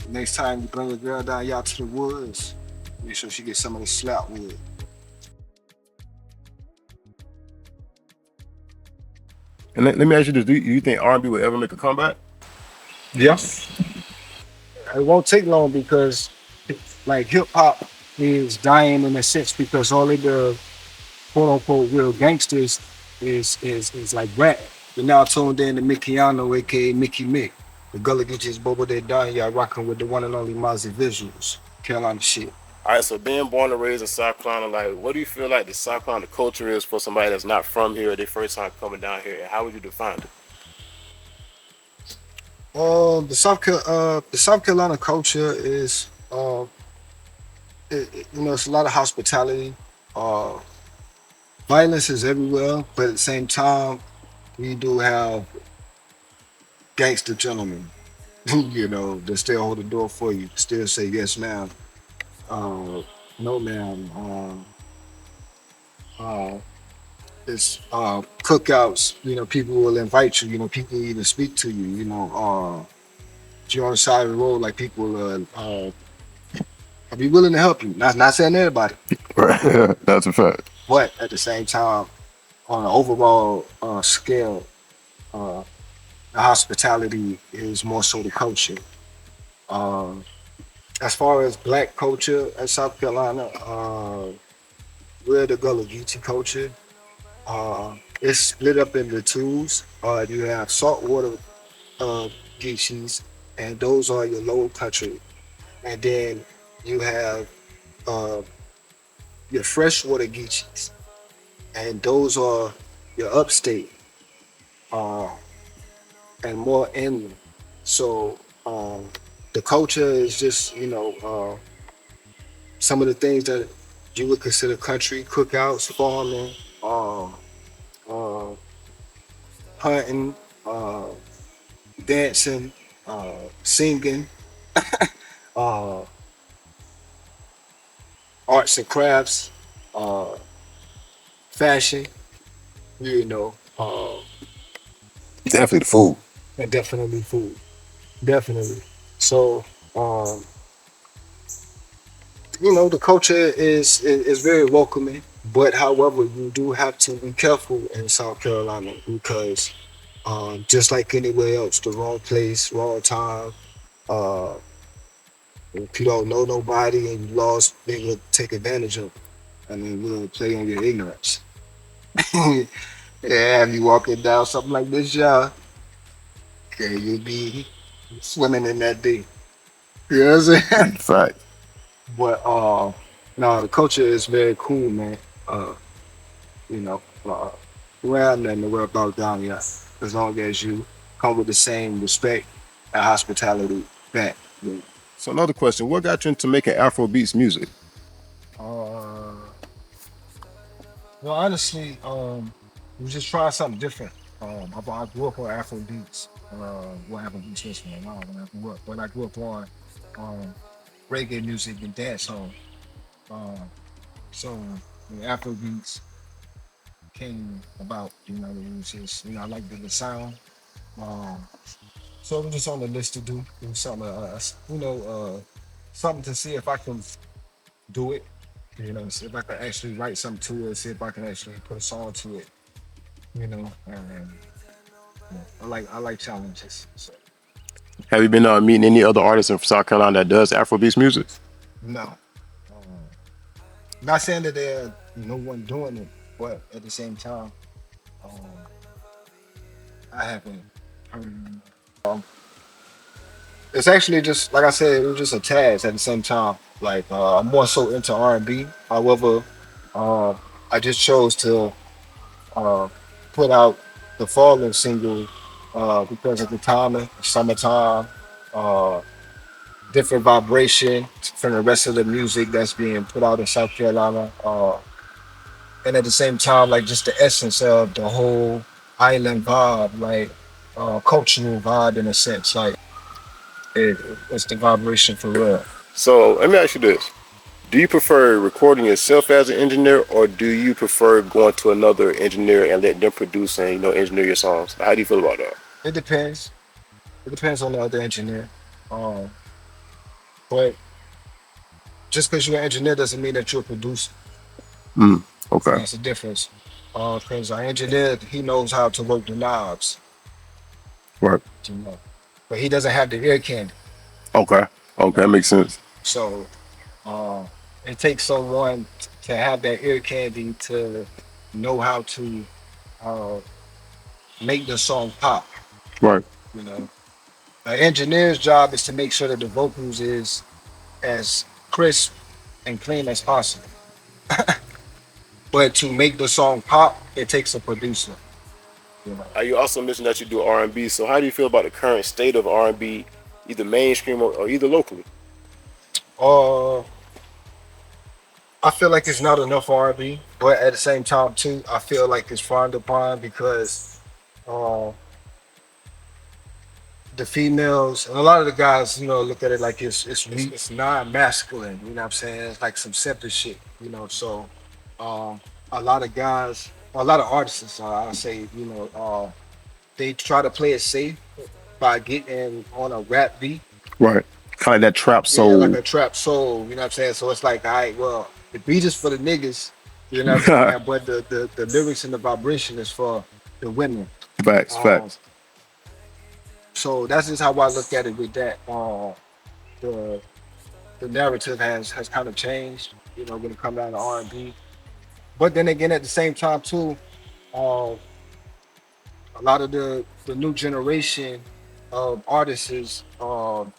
Next time you bring a girl down y'all to the woods, make sure she gets some of the slap wood. And let me ask you this: do you think R&B will ever make a comeback? Yeah. It won't take long because like hip hop is dying in a sense because all of the quote unquote real gangsters is like rap. You're now tuned in to Mikiano, aka Miki Mik. The Gullah Geechees Bobo they dying, y'all rocking with the one and only Mazi Visualz. Carolina shit. All right, so being born and raised in South Carolina, like, what do you feel like the South Carolina culture is for somebody that's not from here, their first time coming down here, and how would you define it? The South Carolina culture is it's a lot of hospitality. Uh, Violence is everywhere, but at the same time, we do have gangster gentlemen, that still hold the door for you, still say yes, ma'am, no, ma'am. Uh, it's cookouts. People will invite you. People even speak to you. If you're on the side of the road, like people be willing to help you. Not saying everybody, Right, that's a fact. but at the same time, on an overall scale, uh, the hospitality is more so the culture. Um, as far as black culture in South Carolina, we're the Gullah Geechee culture. It's split up into twos. You have saltwater uh, Geechees, and those are your low country. And then you have uh, your freshwater Geechees, and those are your upstate uh, and more inland. So the culture is just, some of the things that you would consider country: cookouts, farming, uh, hunting, uh, dancing, singing, uh, arts and crafts, uh, fashion, you know, uh, Definitely the food. and definitely food. Definitely. So, um, the culture is very welcoming, but however, you do have to be careful in South Carolina because just like anywhere else, the wrong place, wrong time. Uh, if you don't know nobody and you lost, they will take advantage of it. I mean, we'll play on your ignorance. Yeah, if you walking down something like this, yeah, okay, you'll be swimming in that deep. You know what I'm saying? Fact. But no, the culture is very cool, man. Uh, you know, uh, we have nothing to worry about down here as long as you come with the same respect and hospitality back. So another question: what got you into making Afrobeats music? Uh, well, honestly, we just trying something different. I grew up on Afro beats. What Afro beats was for a while when I grew up. When I grew up on um, reggae music and dancehall. Um, so when Afro beats came about, it was just I like the sound. Um, so it was just on the list to do. It was something, something to see if I can do it. See if I can actually write something to it. See if I can actually put a song to it. And I like challenges. So Have you been meeting any other artists in South Carolina that does Afrobeats music? no, um, not saying that there's no one doing it, but at the same time, um, I haven't heard. It's actually just like I said, it was just a task at the same time. Like I'm more so into R&B. However, uh, I just chose to uh, put out the Fallen single because of the timing, summertime, uh, different vibration from the rest of the music that's being put out in South Carolina. And at the same time, like just the essence of the whole island vibe, like cultural vibe in a sense. Like it's the vibration for real. So let me ask you this: do you prefer recording yourself as an engineer, or do you prefer going to another engineer and let them produce and engineer your songs? How do you feel about that? It depends. It depends on the other engineer. Um, But just because you're an engineer doesn't mean that you're a producer. Mm, okay. That's the difference. Because an engineer, he knows how to work the knobs, Right. you know, but he doesn't have the ear candy. Okay. Okay. That Right. makes sense. So uh, it takes someone to have that ear candy to know how to uh, make the song pop. Right. You know, an engineer's job is to make sure that the vocals is as crisp and clean as possible. But to make the song pop, it takes a producer. You know. You also mentioned that you do R&B. So how do you feel about the current state of R&B, either mainstream or either locally? Uh, I feel like it's not enough R&B, but at the same time too, I feel like it's frowned upon because uh, the females and a lot of the guys, look at it like it's weak, it's non-masculine. You know what I'm saying? It's like some simple shit. So um, a lot of guys, a lot of artists, I say, they try to play it safe by getting on a rap beat. Right. Kind of that trap Yeah, like soul. a trap soul, you know what I'm saying? So it's like, all right, well, the beat is for the niggas, you know what I'm saying? But the lyrics and the vibration is for the women. Facts. Um, Facts. so that's just how I look at it with that. The the narrative has kind of changed, when it comes down to R&B. But then again, at the same time too, uh, a lot of the new generation of artists don't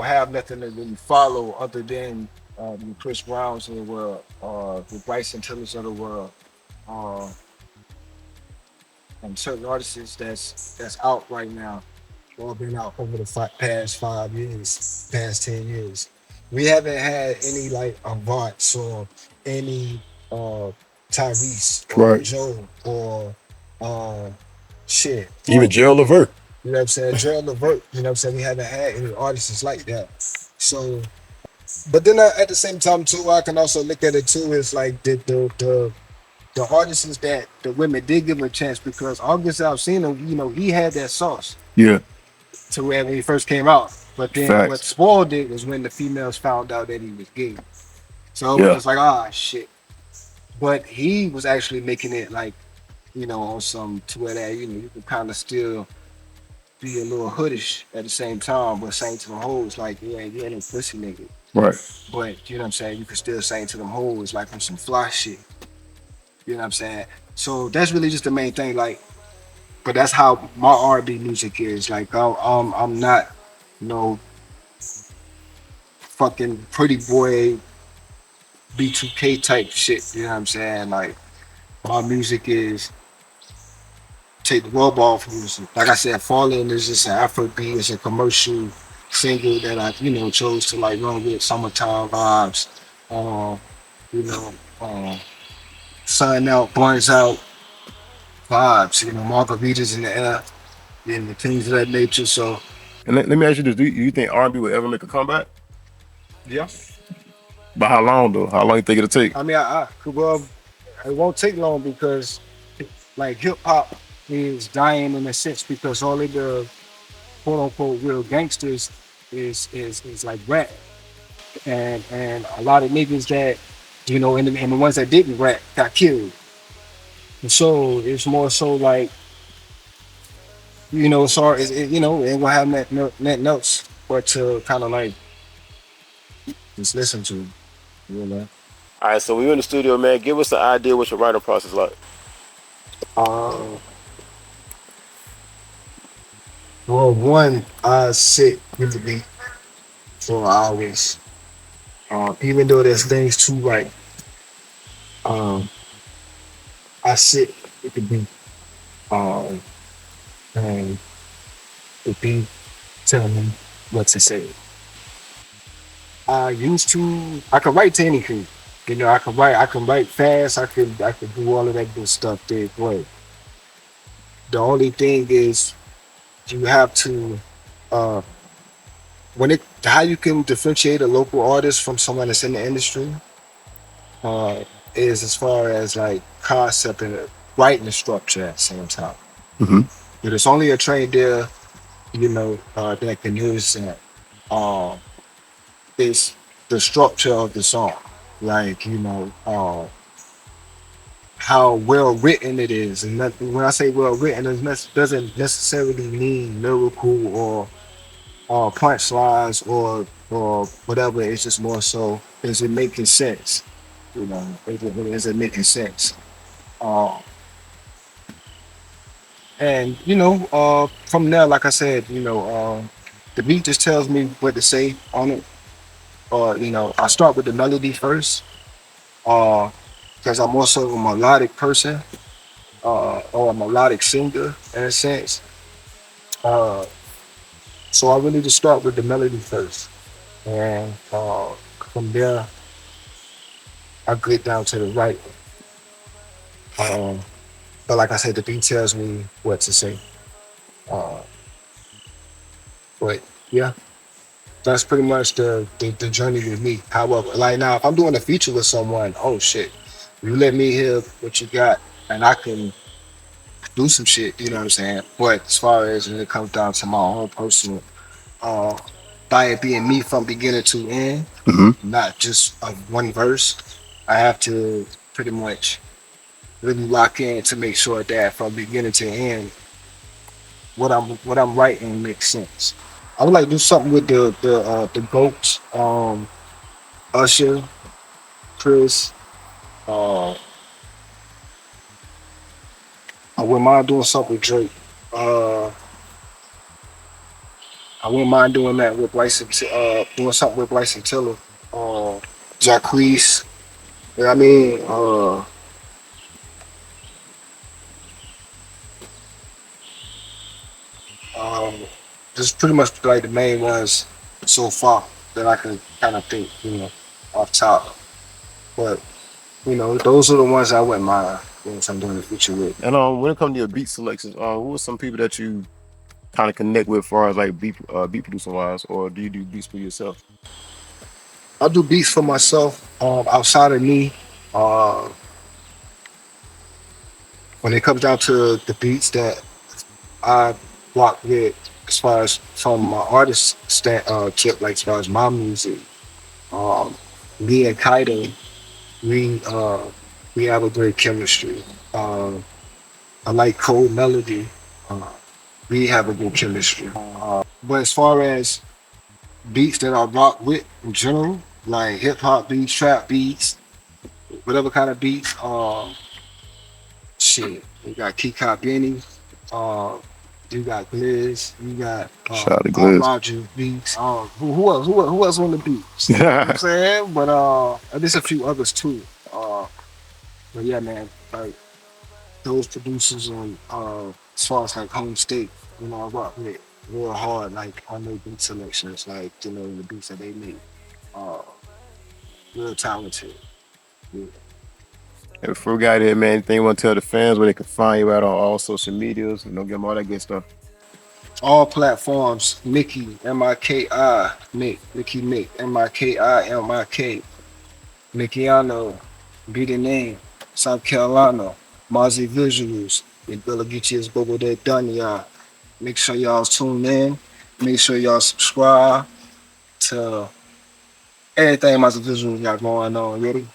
have nothing to really follow other than the Chris Browns of the world, the Bryson Tillers of the world, uh, and certain artists that's out right now. All been out over the past 5 years, past 10 years. We haven't had any like Avants or any uh, Tyrese or Right. Joe or uh, shit. Even Gerald Levert. You know what I'm saying? Gerald Levert. You know what I'm saying? We haven't had any artists like that. So but then at the same time too, I can also look at it too. It's like the artists that the women did give him a chance because August Alsina, he had that sauce Yeah. to where when he first came out. But then what Facts. spoiled it was when the females found out that he was gay. So it was Yeah. just like, ah, shit. But he was actually making it like, on some to where that, you could kind of still be a little hoodish at the same time, but saying to the hoes like, yeah, you ain't no pussy nigga. Right. But you know what I'm saying? You can still say to them hoes like on some fly shit. You know what I'm saying? So that's really just the main thing. Like, but that's how my R&B music is. Like, I'm not no fucking pretty boy B2K type shit. You know what I'm saying? Like, my music is take the rub off music. Like I said, Falling is just an Afrobeat. It's a commercial single that I, chose to like run with summertime vibes. Um, you know, sun out, burns out vibes, margaritas in the air and the things of that nature. So And let me ask you this: Do you think R&B will ever make a comeback? yeah, By how long though? How long you think it'll take? I mean, well, it won't take long because like hip hop is dying in a sense because all of the quote unquote real gangsters is like rap and a lot of niggas that and the ones that didn't rap got killed. And so it's more so like so ain't gonna have nothing else but to kind of like just listen to, you know. All right. So we in the studio, man. Give us an idea what your writing process like. Uh, well, one, I sit with the beat for hours. Even though there's things to write, um, I sit with the beat. Um, and the beat tell me what to say. I can write to anything. I can write fast, I can do all of that good stuff there. But the only thing is you have to uh when it how you can differentiate a local artist from someone that's in the industry, uh is as far as like concept and writing structure at the same time. Hmm. But it's only a trained there, that can use that. is the structure of the song. Like, how well written it is. And that, when I say well written, doesn't necessarily mean lyrical or punchlines or whatever. It's just more so, is it making sense? Is it making sense? Uh, and from there, like I said, the beat just tells me what to say on it. Or I start with the melody first, uh, because I'm also a melodic person, or a melodic singer in a sense. Uh, so I really just start with the melody first, and from there I get down to the right. Um, but like I said, the beat tells me what to say. Uh, but yeah, that's pretty much the journey with me. However, like now, if I'm doing a feature with someone, oh shit, you let me hear what you got, and I can do some shit. You know what I'm saying? But as far as when it comes down to my own personal, uh, by it being me from beginning to end, Hmm. not just one verse, I have to pretty much really lock in to make sure that from beginning to end, what I'm writing makes sense. I would like to do something with the goats, Usher, Chris. Uh, I wouldn't mind doing something with Drake. Uh, I wouldn't mind doing that with Bryson, doing something with Bryson Tiller, Jacquees. You know what I mean? Um, just pretty much like the main ones so far that I can kind of think, off top. But those are the ones I wouldn't mind doing something in the future with. And when it comes to your beat selections, who are some people that you kind of connect with, as far as like beat producing wise, or do you do beats for yourself? I do beats for myself. Outside of me, uh, when it comes down to the beats that I rock with, as far as from my artist tip, like as far as my music, um, me and Kaito, we uh, we have a great chemistry. I like Cold Melody. Uh, we have a good chemistry. But as far as beats that I rock with in general, like hip hop beats, trap beats, whatever kind of beats, shit, you got Kika Benny, uh, you got Gliz, you got Shout out to Art Gliz. Roger beats. Who else on the beats? You know what I'm saying? But and there's a few others too. But yeah, man, like those producers on as far as like home state, I rock with real hard, like on their beat selections, like the beats that they make. Uh, real talented. Yeah. And before we got here, man, anything you want to tell the fans where they can find you out on all social medias? Give them all that good stuff. All platforms, Miki, Miki, Miki Mik, Miki, Mikiano, be the name, South Carolina, Mazi Visualz, and Gullah Bobo de Dunya. Make sure y'all tune in. Make sure y'all subscribe to everything Mazi Visualz got going on. Ready?